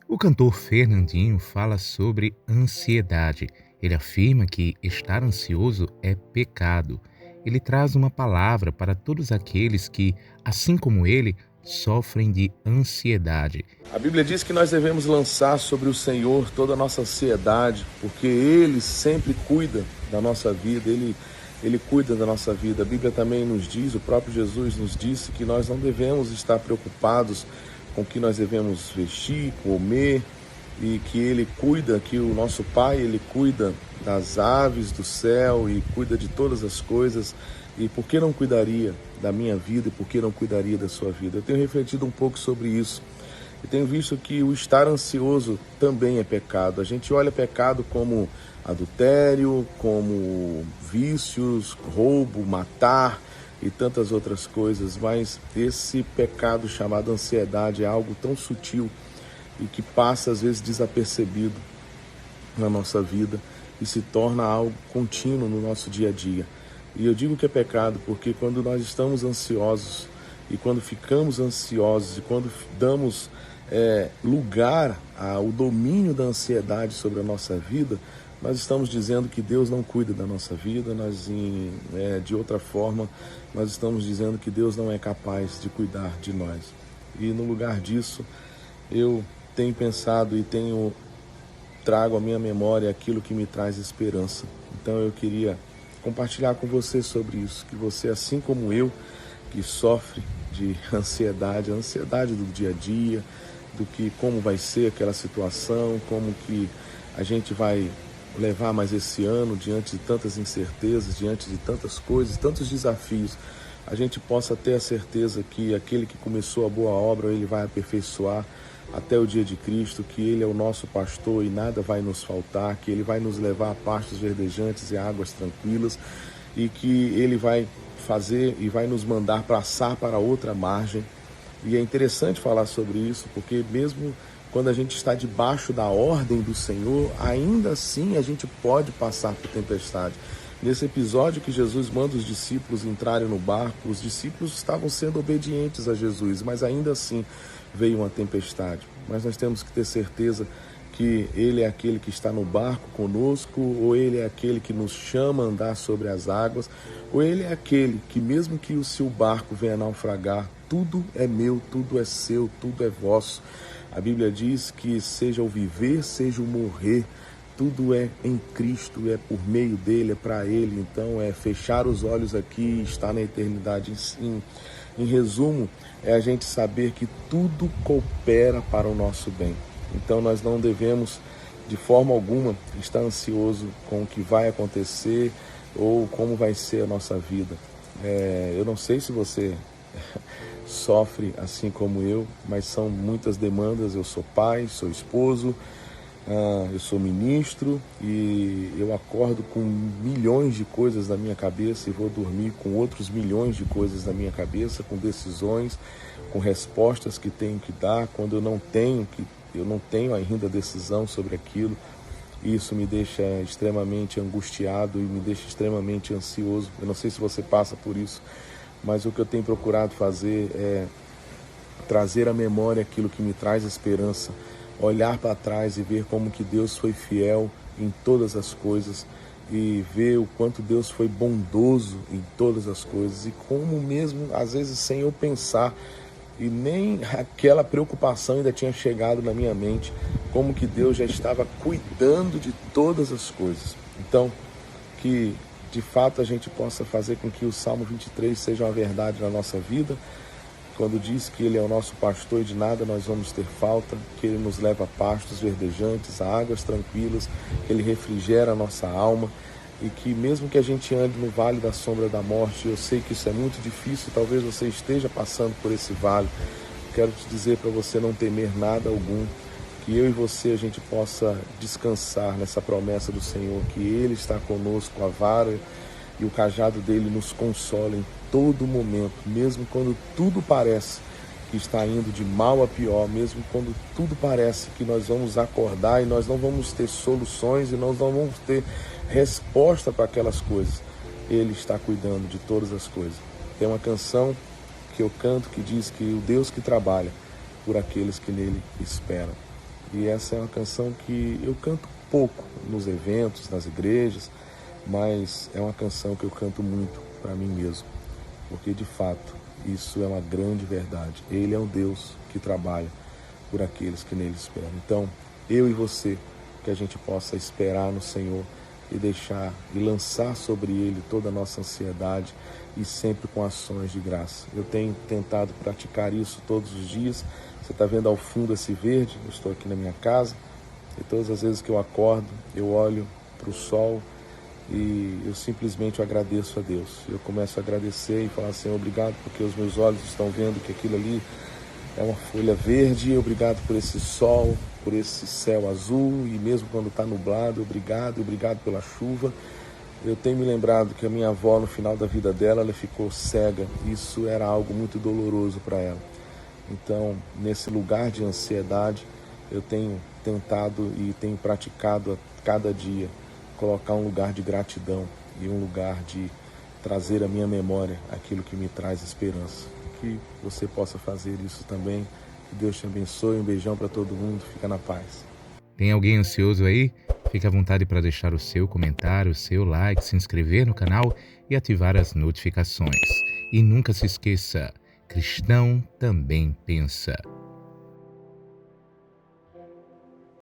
O cantor Fernandinho fala sobre ansiedade. Ele afirma que estar ansioso é pecado. Ele traz uma palavra para todos aqueles que, assim como ele, sofrem de ansiedade. A Bíblia diz que nós devemos lançar sobre o Senhor toda a nossa ansiedade, porque Ele sempre cuida da nossa vida, Ele cuida da nossa vida. A Bíblia também nos diz, o próprio Jesus nos disse que nós não devemos estar preocupados com o que nós devemos vestir, comer, e que Ele cuida, que o nosso Pai, Ele cuida das aves do céu e cuida de todas as coisas. E por que não cuidaria da minha vida e por que não cuidaria da sua vida? Eu tenho refletido um pouco sobre isso. E tenho visto que o estar ansioso também é pecado. A gente olha pecado como adultério, como vícios, roubo, matar e tantas outras coisas, mas esse pecado chamado ansiedade é algo tão sutil e que passa às vezes desapercebido na nossa vida e se torna algo contínuo no nosso dia a dia. E eu digo que é pecado porque quando nós estamos ansiosos e quando ficamos ansiosos e quando damos lugar ao domínio da ansiedade sobre a nossa vida, nós estamos dizendo que Deus não cuida da nossa vida, de outra forma, nós estamos dizendo que Deus não é capaz de cuidar de nós. E no lugar disso, eu tenho pensado e trago à minha memória aquilo que me traz esperança. Então eu queria compartilhar com você sobre isso, que você, assim como eu, que sofre de ansiedade, a ansiedade do dia a dia, do que como vai ser aquela situação, como que a gente vai levar mais esse ano diante de tantas incertezas, diante de tantas coisas, tantos desafios, a gente possa ter a certeza que aquele que começou a boa obra, ele vai aperfeiçoar até o dia de Cristo, que Ele é o nosso pastor e nada vai nos faltar, que Ele vai nos levar a pastos verdejantes e águas tranquilas e que Ele vai fazer e vai nos mandar passar para outra margem. E é interessante falar sobre isso, porque mesmo quando a gente está debaixo da ordem do Senhor, ainda assim a gente pode passar por tempestade. Nesse episódio que Jesus manda os discípulos entrarem no barco, os discípulos estavam sendo obedientes a Jesus, mas ainda assim veio uma tempestade. Mas nós temos que ter certeza que Ele é aquele que está no barco conosco, ou Ele é aquele que nos chama a andar sobre as águas, ou Ele é aquele que mesmo que o seu barco venha naufragar, tudo é meu, tudo é seu, tudo é vosso. A Bíblia diz que seja o viver, seja o morrer, tudo é em Cristo, é por meio dele, é para ele. Então é fechar os olhos aqui e estar na eternidade. Em resumo, é a gente saber que tudo coopera para o nosso bem. Então nós não devemos de forma alguma estar ansioso com o que vai acontecer ou como vai ser a nossa vida. Eu não sei se você sofre assim como eu, mas são muitas demandas. Eu sou pai, sou esposo, eu sou ministro e eu acordo com milhões de coisas na minha cabeça e vou dormir com outros milhões de coisas na minha cabeça, com decisões, com respostas que tenho que dar, quando eu não tenho ainda decisão sobre aquilo. Isso me deixa extremamente angustiado e me deixa extremamente ansioso. Eu não sei se você passa por isso, mas o que eu tenho procurado fazer é trazer à memória aquilo que me traz esperança, olhar para trás e ver como que Deus foi fiel em todas as coisas e ver o quanto Deus foi bondoso em todas as coisas e como mesmo, às vezes, sem eu pensar e nem aquela preocupação ainda tinha chegado na minha mente, como que Deus já estava cuidando de todas as coisas. Então, que de fato a gente possa fazer com que o Salmo 23 seja uma verdade na nossa vida, quando diz que Ele é o nosso pastor e de nada nós vamos ter falta, que Ele nos leva a pastos verdejantes, a águas tranquilas, que Ele refrigera a nossa alma e que mesmo que a gente ande no vale da sombra da morte, eu sei que isso é muito difícil, talvez você esteja passando por esse vale, quero te dizer para você não temer nada algum, que eu e você a gente possa descansar nessa promessa do Senhor, que Ele está conosco, a vara e o cajado dele nos consola em todo momento, mesmo quando tudo parece que está indo de mal a pior, mesmo quando tudo parece que nós vamos acordar e nós não vamos ter soluções e nós não vamos ter resposta para aquelas coisas. Ele está cuidando de todas as coisas. Tem uma canção que eu canto que diz que o Deus que trabalha por aqueles que nele esperam. E essa é uma canção que eu canto pouco nos eventos, nas igrejas, mas é uma canção que eu canto muito para mim mesmo, porque de fato isso é uma grande verdade. Ele é um Deus que trabalha por aqueles que nele esperam. Então, eu e você, que a gente possa esperar no Senhor e deixar e lançar sobre Ele toda a nossa ansiedade e sempre com ações de graça. Eu tenho tentado praticar isso todos os dias. Você está vendo ao fundo esse verde? Eu estou aqui na minha casa e todas as vezes que eu acordo, eu olho para o sol e eu simplesmente agradeço a Deus. Eu começo a agradecer e falar assim, obrigado porque os meus olhos estão vendo que aquilo ali é uma folha verde, obrigado por esse sol, por esse céu azul, e mesmo quando está nublado, obrigado pela chuva. Eu tenho me lembrado que a minha avó, no final da vida dela, ela ficou cega. Isso era algo muito doloroso para ela. Então, nesse lugar de ansiedade, eu tenho tentado e tenho praticado a cada dia colocar um lugar de gratidão e um lugar de trazer à minha memória aquilo que me traz esperança. Que você possa fazer isso também. Que Deus te abençoe. Um beijão para todo mundo. Fica na paz. Tem alguém ansioso aí? Fique à vontade para deixar o seu comentário, o seu like, se inscrever no canal e ativar as notificações. E nunca se esqueça, cristão também pensa.